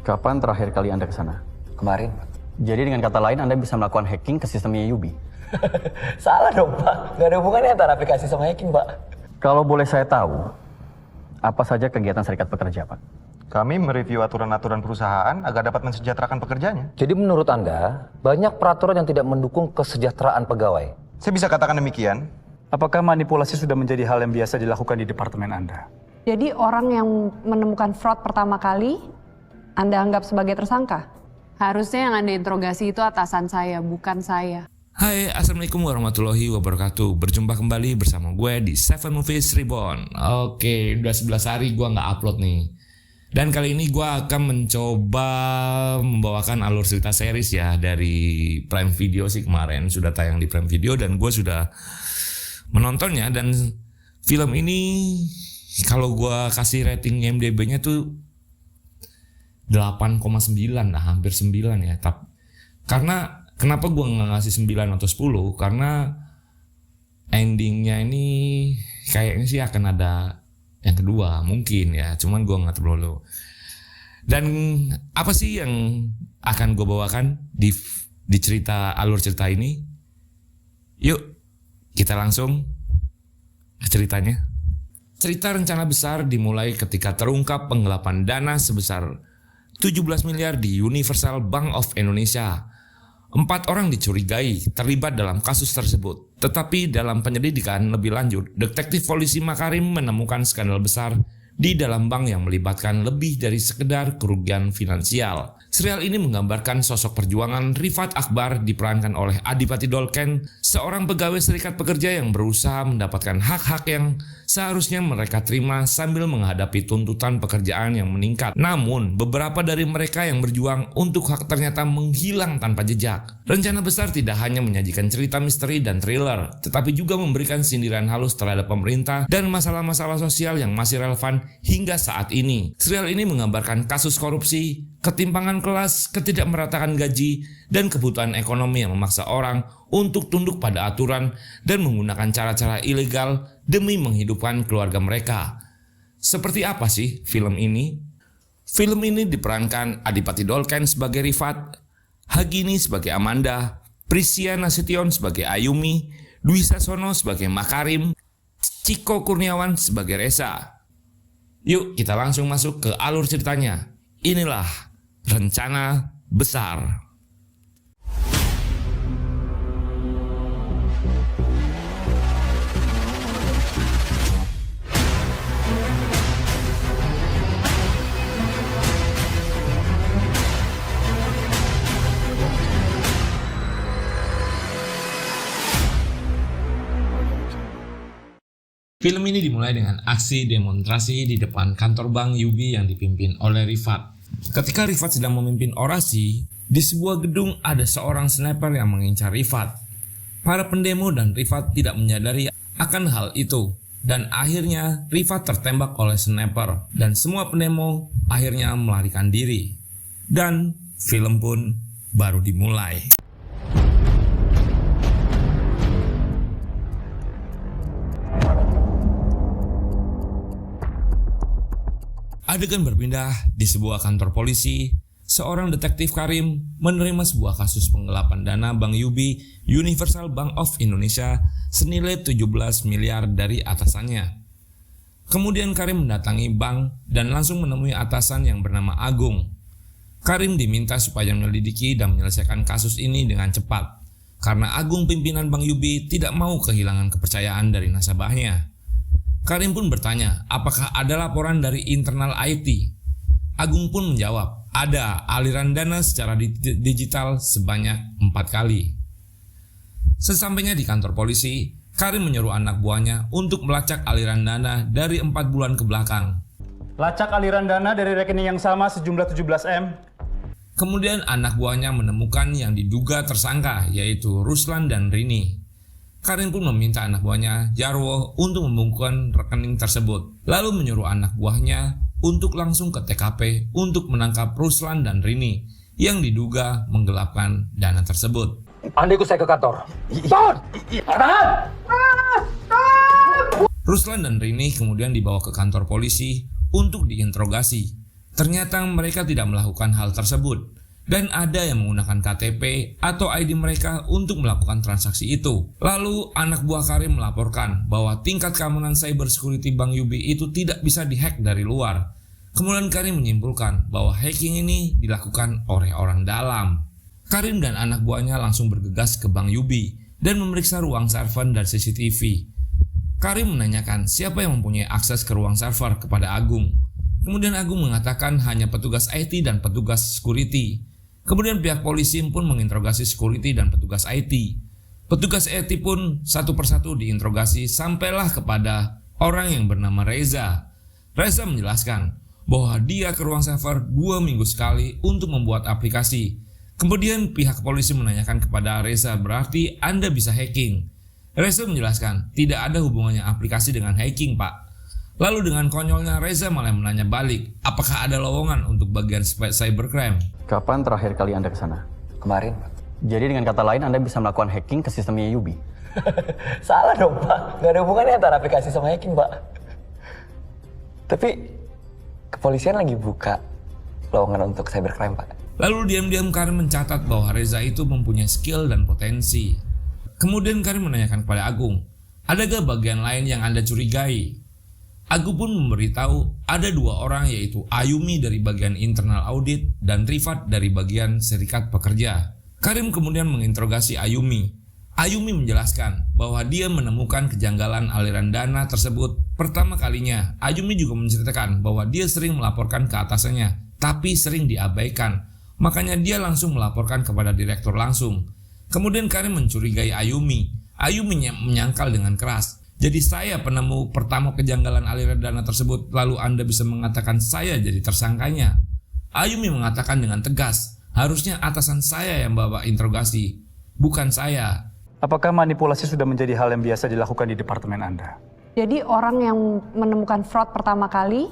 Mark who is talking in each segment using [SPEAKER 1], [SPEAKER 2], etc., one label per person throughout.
[SPEAKER 1] Kapan terakhir kali Anda ke sana?
[SPEAKER 2] Kemarin, Pak.
[SPEAKER 1] Jadi dengan kata lain Anda bisa melakukan hacking ke sistemnya Yubi?
[SPEAKER 2] Salah dong, Pak. Nggak ada hubungannya antara aplikasi sama hacking, Pak.
[SPEAKER 1] Kalau boleh saya tahu, apa saja kegiatan serikat pekerja, Pak?
[SPEAKER 3] Kami mereview aturan-aturan perusahaan agar dapat mensejahterakan pekerjanya.
[SPEAKER 2] Jadi menurut Anda, banyak peraturan yang tidak mendukung kesejahteraan pegawai.
[SPEAKER 3] Saya bisa katakan demikian.
[SPEAKER 4] Apakah manipulasi sudah menjadi hal yang biasa dilakukan di departemen Anda?
[SPEAKER 5] Jadi orang yang menemukan fraud pertama kali, Anda anggap sebagai tersangka?
[SPEAKER 6] Harusnya yang Anda interogasi itu atasan saya, bukan saya.
[SPEAKER 7] Hai, Assalamualaikum warahmatullahi wabarakatuh. Berjumpa kembali bersama gue di 7 Movies Reborn. Oke, udah 11 hari gue nggak upload nih. Dan kali ini gue akan mencoba membawakan alur cerita series ya dari Prime Video sih kemarin. Sudah tayang di Prime Video dan gue sudah menontonnya. Dan film ini kalau gue kasih rating IMDb-nya tuh 8,9 lah, hampir 9 ya. Karena kenapa gue nggak ngasih 9 atau 10? Karena endingnya ini kayaknya sih akan ada yang kedua mungkin ya. Cuman gue nggak terlalu. Dan apa sih yang akan gue bawakan di cerita alur cerita ini? Yuk kita langsung ke ceritanya. Cerita rencana besar dimulai ketika terungkap penggelapan dana sebesar 17 miliar di Universal Bank of Indonesia. 4 orang dicurigai terlibat dalam kasus tersebut. Tetapi dalam penyelidikan lebih lanjut, detektif polisi Makarim menemukan skandal besar di dalam bank yang melibatkan lebih dari sekedar kerugian finansial. Serial ini menggambarkan sosok perjuangan Rifat Akbar diperankan oleh Adipati Dolken, seorang pegawai serikat pekerja yang berusaha mendapatkan hak-hak yang seharusnya mereka terima sambil menghadapi tuntutan pekerjaan yang meningkat. Namun, beberapa dari mereka yang berjuang untuk hak ternyata menghilang tanpa jejak. Rencana besar tidak hanya menyajikan cerita misteri dan thriller, tetapi juga memberikan sindiran halus terhadap pemerintah dan masalah-masalah sosial yang masih relevan hingga saat ini. Serial ini menggambarkan kasus korupsi, ketimpangan kelas, ketidakmerataan gaji, dan kebutuhan ekonomi yang memaksa orang untuk tunduk pada aturan dan menggunakan cara-cara ilegal demi menghidupkan keluarga mereka. Seperti apa sih film ini? Film ini diperankan Adipati Dolken sebagai Rifat, Hagini sebagai Amanda, Prisia Nasution sebagai Ayumi, Dwi Sasono sebagai Makarim, Ciko Kurniawan sebagai Reza. Yuk kita langsung masuk ke alur ceritanya. Inilah rencana besar. Film ini dimulai dengan aksi demonstrasi di depan kantor bank Yubi yang dipimpin oleh Rifat. Ketika Rifat sedang memimpin orasi, di sebuah gedung ada seorang sniper yang mengincar Rifat. Para pendemo dan Rifat tidak menyadari akan hal itu. Dan akhirnya Rifat tertembak oleh sniper. Dan semua pendemo akhirnya melarikan diri. Dan film pun baru dimulai. Adegan berpindah di sebuah kantor polisi. Seorang detektif Karim menerima sebuah kasus penggelapan dana Bank Yubi Universal Bank of Indonesia senilai 17 miliar dari atasannya. Kemudian Karim mendatangi bank dan langsung menemui atasan yang bernama Agung. Karim diminta supaya menyelidiki dan menyelesaikan kasus ini dengan cepat karena Agung pimpinan Bank Yubi tidak mau kehilangan kepercayaan dari nasabahnya. Karim pun bertanya, apakah ada laporan dari internal IT? Agung pun menjawab, ada aliran dana secara digital sebanyak 4 kali. Sesampainya di kantor polisi, Karim menyuruh anak buahnya untuk melacak aliran dana dari 4 bulan ke belakang.
[SPEAKER 4] Lacak aliran dana dari rekening yang sama sejumlah 17M.
[SPEAKER 7] Kemudian anak buahnya menemukan yang diduga tersangka, yaitu Ruslan dan Rini. Karim pun meminta anak buahnya, Jarwo, untuk membukukan rekening tersebut. Lalu menyuruh anak buahnya untuk langsung ke TKP untuk menangkap Ruslan dan Rini yang diduga menggelapkan dana tersebut.
[SPEAKER 2] Anda ikut saya ke kantor. Tahan!
[SPEAKER 7] Ruslan dan Rini kemudian dibawa ke kantor polisi untuk diinterogasi. Ternyata mereka tidak melakukan hal tersebut. Dan ada yang menggunakan KTP atau ID mereka untuk melakukan transaksi itu. Lalu anak buah Karim melaporkan bahwa tingkat keamanan cyber security Bank UB itu tidak bisa dihack dari luar. Kemudian Karim menyimpulkan bahwa hacking ini dilakukan oleh orang dalam. Karim dan anak buahnya langsung bergegas ke Bank UB dan memeriksa ruang server dan CCTV. Karim menanyakan siapa yang mempunyai akses ke ruang server kepada Agung. Kemudian Agung mengatakan hanya petugas IT dan petugas security. Kemudian pihak polisi pun menginterogasi security dan petugas IT. Petugas IT pun satu persatu diinterogasi sampailah kepada orang yang bernama Reza. Reza menjelaskan bahwa dia ke ruang server 2 minggu sekali untuk membuat aplikasi. Kemudian pihak polisi menanyakan kepada Reza, berarti Anda bisa hacking? Reza menjelaskan tidak ada hubungannya aplikasi dengan hacking, Pak. Lalu dengan konyolnya Reza malah menanya balik, apakah ada lowongan untuk bagian cybercrime?
[SPEAKER 1] Kapan terakhir kali Anda ke sana?
[SPEAKER 2] Kemarin, Pak.
[SPEAKER 1] Jadi dengan kata lain Anda bisa melakukan hacking ke sistemnya UB?
[SPEAKER 2] Salah dong, Pak. Nggak ada hubungannya antara aplikasi sama hacking, Pak. Tapi kepolisian lagi buka lowongan untuk cybercrime, Pak.
[SPEAKER 7] Lalu diam-diam Karim mencatat bahwa Reza itu mempunyai skill dan potensi. Kemudian Karim menanyakan kepada Agung, adakah bagian lain yang Anda curigai? Agung pun memberitahu ada 2 orang, yaitu Ayumi dari bagian internal audit dan Rifat dari bagian serikat pekerja. Karim kemudian menginterogasi Ayumi. Ayumi menjelaskan bahwa dia menemukan kejanggalan aliran dana tersebut pertama kalinya. Ayumi juga menceritakan bahwa dia sering melaporkan ke atasannya, tapi sering diabaikan. Makanya dia langsung melaporkan kepada direktur langsung. Kemudian Karim mencurigai Ayumi. Ayumi menyangkal dengan keras. Jadi saya penemu pertama kejanggalan aliran dana tersebut, lalu Anda bisa mengatakan saya jadi tersangkanya. Ayumi mengatakan dengan tegas, harusnya atasan saya yang bawa interogasi, bukan saya.
[SPEAKER 4] Apakah manipulasi sudah menjadi hal yang biasa dilakukan di departemen Anda?
[SPEAKER 5] Jadi orang yang menemukan fraud pertama kali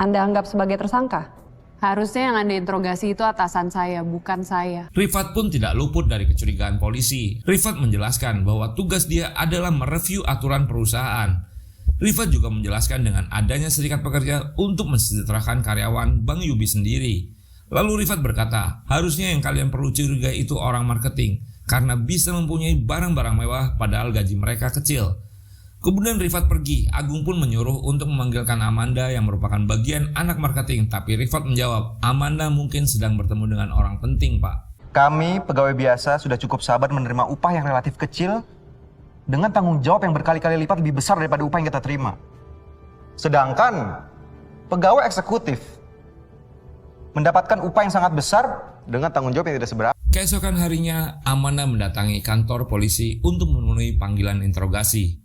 [SPEAKER 5] Anda anggap sebagai tersangka?
[SPEAKER 6] Harusnya yang Anda interogasi itu atasan saya, bukan saya.
[SPEAKER 7] Rifat pun tidak luput dari kecurigaan polisi. Rifat menjelaskan bahwa tugas dia adalah mereview aturan perusahaan. Rifat juga menjelaskan dengan adanya serikat pekerja untuk mensejahterakan karyawan Bank UB sendiri. Lalu Rifat berkata, harusnya yang kalian perlu curigai itu orang marketing, karena bisa mempunyai barang-barang mewah padahal gaji mereka kecil. Kemudian Rifat pergi, Agung pun menyuruh untuk memanggilkan Amanda yang merupakan bagian anak marketing. Tapi Rifat menjawab, Amanda mungkin sedang bertemu dengan orang penting, Pak.
[SPEAKER 3] Kami, pegawai biasa, sudah cukup sabar menerima upah yang relatif kecil dengan tanggung jawab yang berkali-kali lipat lebih besar daripada upah yang kita terima. Sedangkan pegawai eksekutif mendapatkan upah yang sangat besar dengan tanggung jawab yang tidak seberapa.
[SPEAKER 7] Keesokan harinya, Amanda mendatangi kantor polisi untuk memenuhi panggilan interogasi.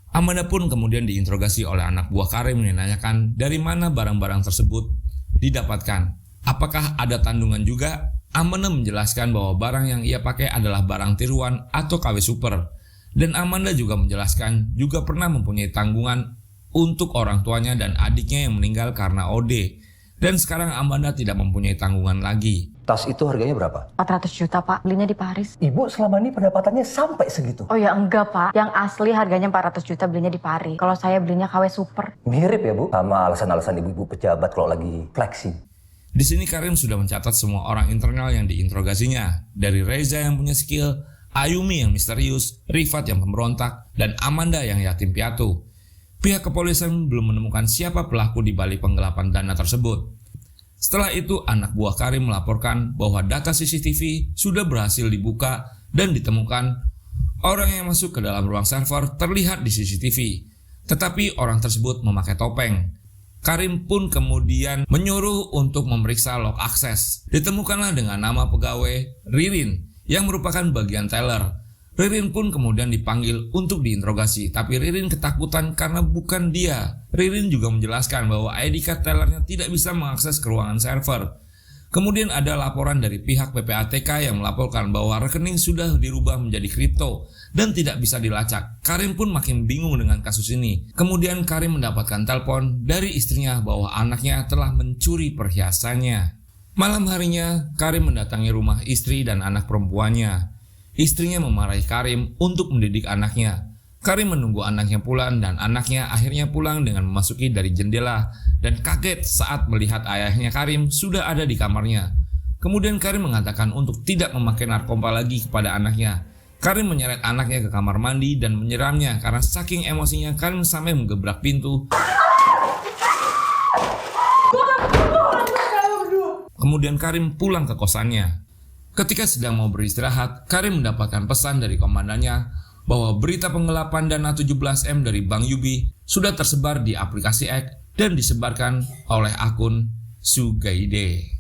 [SPEAKER 7] Amanda pun kemudian diinterogasi oleh anak buah Karim yang menanyakan dari mana barang-barang tersebut didapatkan. Apakah ada tandungan juga? Amanda menjelaskan bahwa barang yang ia pakai adalah barang tiruan atau KW Super. Dan Amanda juga menjelaskan juga pernah mempunyai tanggungan untuk orang tuanya dan adiknya yang meninggal karena OD. Dan sekarang Amanda tidak mempunyai tanggungan lagi.
[SPEAKER 2] Tas itu harganya berapa?
[SPEAKER 8] 400 juta, Pak. Belinya di Paris.
[SPEAKER 2] Ibu selama ini pendapatannya sampai segitu?
[SPEAKER 8] Oh ya enggak, Pak. Yang asli harganya 400 juta, belinya di Paris. Kalau saya belinya KW Super.
[SPEAKER 2] Mirip ya, Bu? Sama alasan-alasan ibu-ibu pejabat kalau lagi flexing.
[SPEAKER 7] Di sini Karim sudah mencatat semua orang internal yang diinterogasinya. Dari Reza yang punya skill, Ayumi yang misterius, Rifat yang pemberontak, dan Amanda yang yatim piatu. Pihak kepolisian belum menemukan siapa pelaku di balik penggelapan dana tersebut. Setelah itu, anak buah Karim melaporkan bahwa data CCTV sudah berhasil dibuka dan ditemukan orang yang masuk ke dalam ruang server terlihat di CCTV. Tetapi orang tersebut memakai topeng. Karim pun kemudian menyuruh untuk memeriksa log akses. Ditemukanlah dengan nama pegawai Ririn yang merupakan bagian teller. Ririn pun kemudian dipanggil untuk diinterogasi, tapi Ririn ketakutan karena bukan dia. Ririn juga menjelaskan bahwa ID card tellernya tidak bisa mengakses ke ruangan server. Kemudian ada laporan dari pihak PPATK yang melaporkan bahwa rekening sudah dirubah menjadi kripto dan tidak bisa dilacak. Karim pun makin bingung dengan kasus ini. Kemudian Karim mendapatkan telepon dari istrinya bahwa anaknya telah mencuri perhiasannya. Malam harinya, Karim mendatangi rumah istri dan anak perempuannya. Istrinya memarahi Karim untuk mendidik anaknya. Karim menunggu anaknya pulang dan anaknya akhirnya pulang dengan memasuki dari jendela dan kaget saat melihat ayahnya Karim sudah ada di kamarnya. Kemudian Karim mengatakan untuk tidak memakai narkoba lagi kepada anaknya. Karim menyeret anaknya ke kamar mandi dan menyeramnya karena saking emosinya Karim sampai menggebrak pintu. Kemudian Karim pulang ke kosannya. Ketika sedang mau beristirahat, Karim mendapatkan pesan dari komandannya bahwa berita penggelapan dana 17M dari Bang Yubi sudah tersebar di aplikasi X dan disebarkan oleh akun Sugaide.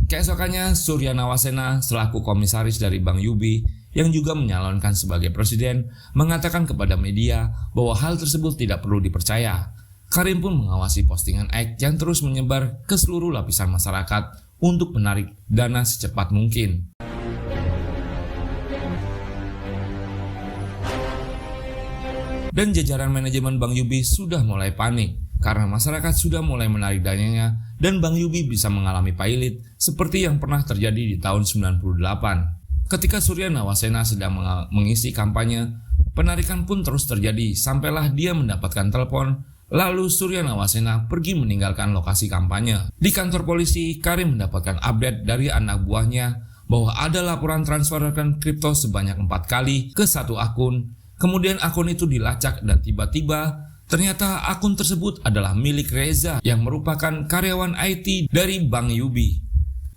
[SPEAKER 7] Keesokannya, Surya Nawasena selaku komisaris dari Bang Yubi yang juga menyalonkan sebagai presiden mengatakan kepada media bahwa hal tersebut tidak perlu dipercaya. Karim pun mengawasi postingan X yang terus menyebar ke seluruh lapisan masyarakat untuk menarik dana secepat mungkin. Dan jajaran manajemen Bang Yubi sudah mulai panik karena masyarakat sudah mulai menarik dananya dan Bang Yubi bisa mengalami pailit seperti yang pernah terjadi di tahun 98. Ketika Surya Nawasena sedang mengisi kampanye, penarikan pun terus terjadi sampailah dia mendapatkan telepon. Lalu Surya Nawasena pergi meninggalkan lokasi kampanye. Di kantor polisi, Karim mendapatkan update dari anak buahnya bahwa ada laporan transferan kripto sebanyak 4 kali ke satu akun. Kemudian akun itu dilacak dan tiba-tiba ternyata akun tersebut adalah milik Reza yang merupakan karyawan IT dari Bang Yubi.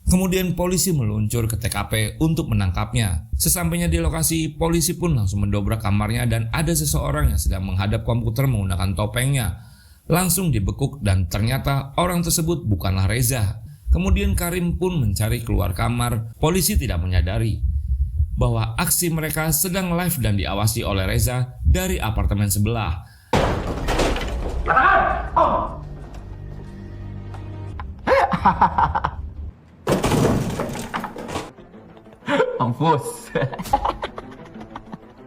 [SPEAKER 7] Kemudian polisi meluncur ke TKP untuk menangkapnya. Sesampainya di lokasi, polisi pun langsung mendobrak kamarnya dan ada seseorang yang sedang menghadap komputer menggunakan topengnya. Langsung dibekuk dan ternyata orang tersebut bukanlah Reza. Kemudian Karim pun mencari keluar kamar. Polisi tidak menyadari bahwa aksi mereka sedang live dan diawasi oleh Reza dari apartemen sebelah.
[SPEAKER 2] Mampus.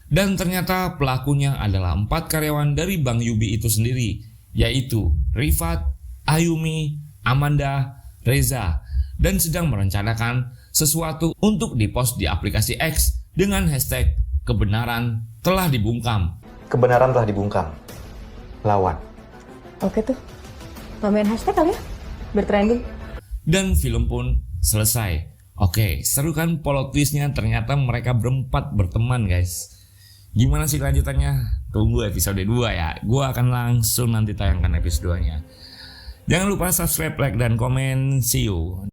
[SPEAKER 7] Dan ternyata pelakunya adalah 4 karyawan dari Bang Yubi itu sendiri, yaitu Rifat, Ayumi, Amanda, Reza, dan sedang merencanakan sesuatu untuk dipost di aplikasi X dengan hashtag kebenaran telah dibungkam.
[SPEAKER 3] Kebenaran telah dibungkam. Lawan.
[SPEAKER 8] Oke tuh, tambahin hashtag kali ya, bertrending.
[SPEAKER 7] Dan film pun selesai. Oke, seru kan plot twistnya, ternyata mereka berempat berteman guys. Gimana sih lanjutannya? Tunggu episode 2 ya. Gua akan langsung nanti tayangkan episode 2-nya. Jangan lupa subscribe, like, dan komen. See you.